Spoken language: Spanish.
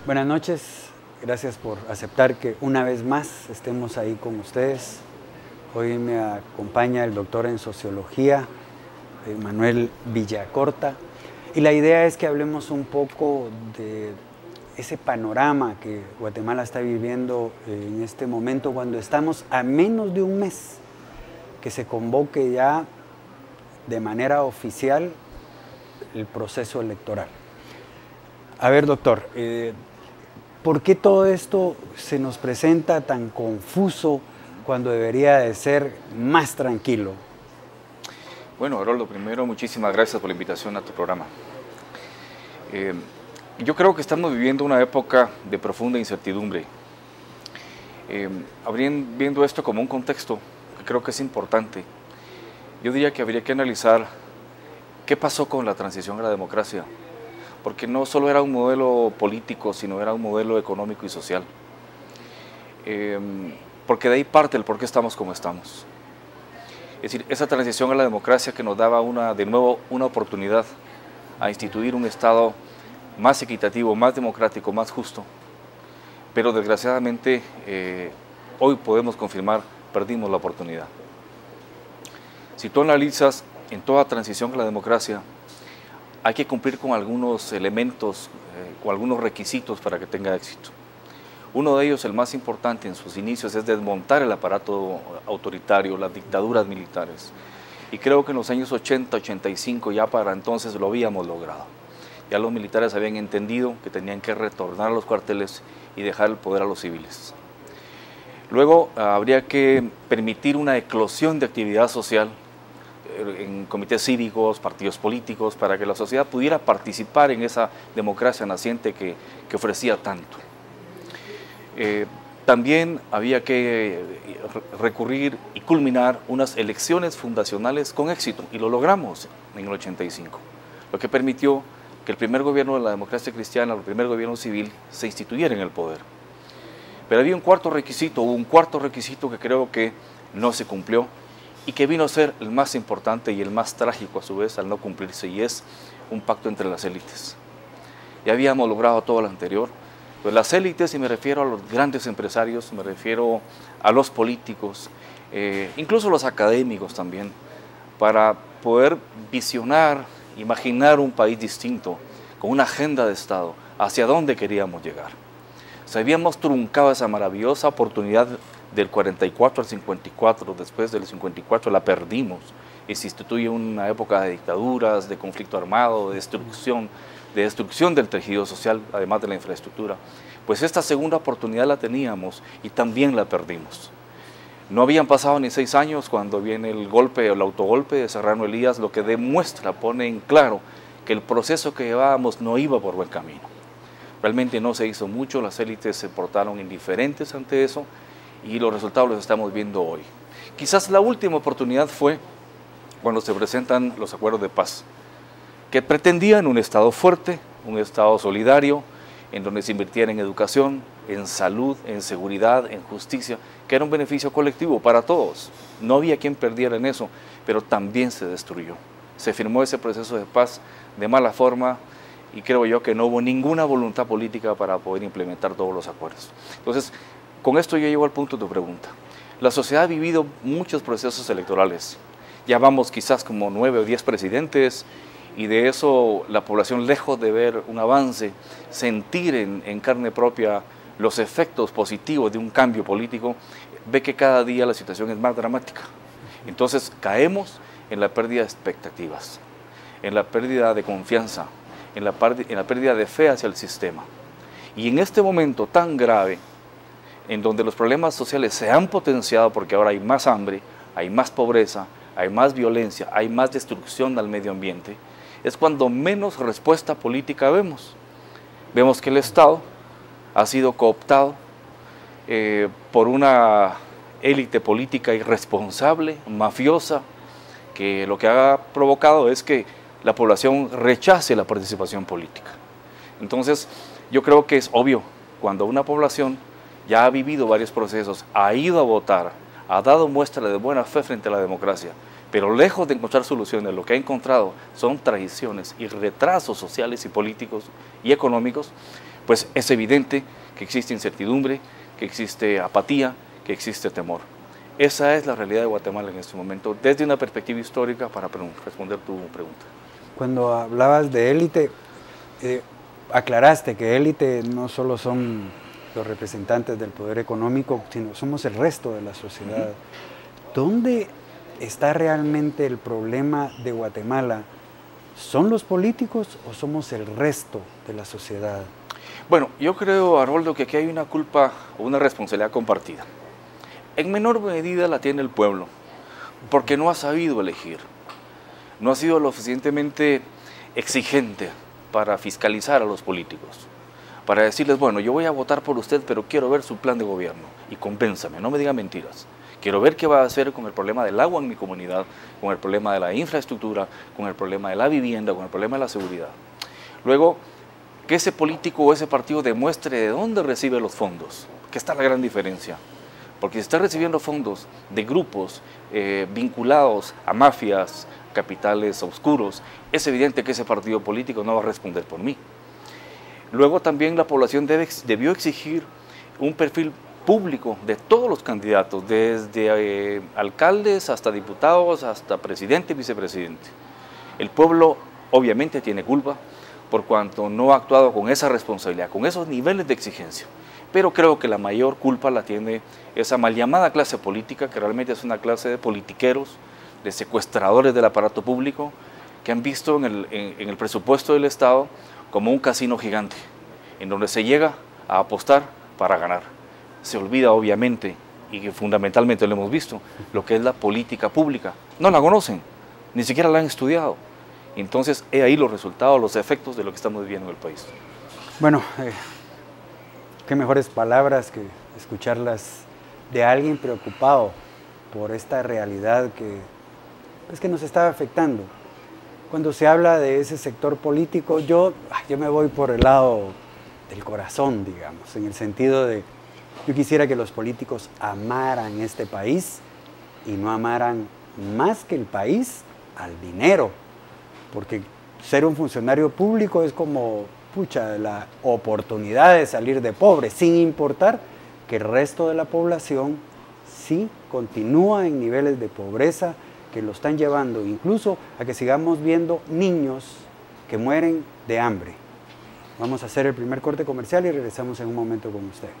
Buenas noches, gracias por aceptar que una vez más estemos ahí con ustedes. Hoy me acompaña el doctor en Sociología, Manuel Villacorta, y la idea es que hablemos un poco de ese panorama que Guatemala está viviendo en este momento, cuando estamos a menos de un mes que se convoque ya de manera oficial el proceso electoral. A ver, doctor, ¿por qué todo esto se nos presenta tan confuso cuando debería de ser más tranquilo? Bueno, Haroldo, primero muchísimas gracias por la invitación a tu programa. Yo creo que estamos viviendo una época de profunda incertidumbre. Viendo esto como un contexto que creo que es importante, yo diría que habría que analizar qué pasó con la transición a la democracia, porque no solo era un modelo político, sino era un modelo económico y social. Porque de ahí parte el por qué estamos como estamos. Es decir, esa transición a la democracia que nos daba de nuevo una oportunidad a instituir un Estado más equitativo, más democrático, más justo. Pero desgraciadamente, hoy podemos confirmar, perdimos la oportunidad. Si tú analizas en toda transición a la democracia, hay que cumplir con algunos elementos, con algunos requisitos para que tenga éxito. Uno de ellos, el más importante en sus inicios, es desmontar el aparato autoritario, las dictaduras militares. Y creo que en los años 80, 85, ya para entonces lo habíamos logrado. Ya los militares habían entendido que tenían que retornar a los cuarteles y dejar el poder a los civiles. Luego habría que permitir una eclosión de actividad social en comités cívicos, partidos políticos, para que la sociedad pudiera participar en esa democracia naciente que ofrecía tanto. También había que recurrir y culminar unas elecciones fundacionales con éxito, y lo logramos en el 85, lo que permitió que el primer gobierno de la democracia cristiana, el primer gobierno civil, se instituyera en el poder. Pero había un cuarto requisito que creo que no se cumplió, y que vino a ser el más importante y el más trágico a su vez al no cumplirse, y es un pacto entre las élites. Ya habíamos logrado todo lo anterior, pero las élites, y me refiero a los grandes empresarios, me refiero a los políticos, incluso los académicos también, para poder visionar, imaginar un país distinto, con una agenda de Estado, hacia dónde queríamos llegar. O sea, habíamos truncado esa maravillosa oportunidad del 44 al 54, después del 54 la perdimos, y se instituye una época de dictaduras, de conflicto armado, de destrucción del tejido social, además de la infraestructura. Pues esta segunda oportunidad la teníamos y también la perdimos. No habían pasado ni 6 años cuando viene el golpe, el autogolpe de Serrano Elías, lo que demuestra, pone en claro que el proceso que llevábamos no iba por buen camino. Realmente no se hizo mucho, las élites se portaron indiferentes ante eso, y los resultados los estamos viendo hoy. Quizás la última oportunidad fue cuando se presentan los acuerdos de paz, que pretendían un Estado fuerte, un Estado solidario, en donde se invirtiera en educación, en salud, en seguridad, en justicia, que era un beneficio colectivo para todos. No había quien perdiera en eso, pero también se destruyó. Se firmó ese proceso de paz de mala forma, y creo yo que no hubo ninguna voluntad política para poder implementar todos los acuerdos. Entonces, con esto yo llego al punto de tu pregunta. La sociedad ha vivido muchos procesos electorales. Ya vamos quizás como 9 o 10 presidentes, y de eso la población, lejos de ver un avance, sentir en carne propia los efectos positivos de un cambio político, ve que cada día la situación es más dramática. Entonces caemos en la pérdida de expectativas, en la pérdida de confianza, en la pérdida de fe hacia el sistema. Y en este momento tan grave, en donde los problemas sociales se han potenciado porque ahora hay más hambre, hay más pobreza, hay más violencia, hay más destrucción al medio ambiente, es cuando menos respuesta política vemos. Vemos que el Estado ha sido cooptado por una élite política irresponsable, mafiosa, que lo que ha provocado es que la población rechace la participación política. Entonces, yo creo que es obvio, cuando una población ya ha vivido varios procesos, ha ido a votar, ha dado muestra de buena fe frente a la democracia, pero lejos de encontrar soluciones, lo que ha encontrado son traiciones y retrasos sociales y políticos y económicos, pues es evidente que existe incertidumbre, que existe apatía, que existe temor. Esa es la realidad de Guatemala en este momento, desde una perspectiva histórica, para responder tu pregunta. Cuando hablabas de élite, aclaraste que élite no solo son los representantes del poder económico, sino somos el resto de la sociedad. ¿Dónde está realmente el problema de Guatemala? ¿Son los políticos o somos el resto de la sociedad? Bueno, yo creo, Arnoldo, que aquí hay una culpa o una responsabilidad compartida. En menor medida la tiene el pueblo, porque no ha sabido elegir, no ha sido lo suficientemente exigente para fiscalizar a los políticos, para decirles, bueno, yo voy a votar por usted, pero quiero ver su plan de gobierno y convénzame, no me diga mentiras. Quiero ver qué va a hacer con el problema del agua en mi comunidad, con el problema de la infraestructura, con el problema de la vivienda, con el problema de la seguridad. Luego, que ese político o ese partido demuestre de dónde recibe los fondos, que está la gran diferencia. Porque si está recibiendo fondos de grupos vinculados a mafias, capitales oscuros, es evidente que ese partido político no va a responder por mí. Luego también la población debió exigir un perfil público de todos los candidatos, desde alcaldes hasta diputados, hasta presidente y vicepresidente. El pueblo obviamente tiene culpa por cuanto no ha actuado con esa responsabilidad, con esos niveles de exigencia. Pero creo que la mayor culpa la tiene esa mal llamada clase política, que realmente es una clase de politiqueros, de secuestradores del aparato público, que han visto en el presupuesto del Estado como un casino gigante, en donde se llega a apostar para ganar. Se olvida obviamente, y que fundamentalmente lo hemos visto, lo que es la política pública. No la conocen, ni siquiera la han estudiado. Entonces, he ahí los resultados, los efectos de lo que estamos viviendo en el país. Bueno, qué mejores palabras que escucharlas de alguien preocupado por esta realidad que nos está afectando. Cuando se habla de ese sector político, yo me voy por el lado del corazón, digamos, en el sentido de, yo quisiera que los políticos amaran este país y no amaran más que el país al dinero, porque ser un funcionario público es como, la oportunidad de salir de pobre, sin importar que el resto de la población sí continúa en niveles de pobreza que lo están llevando incluso a que sigamos viendo niños que mueren de hambre. Vamos a hacer el primer corte comercial y regresamos en un momento con ustedes.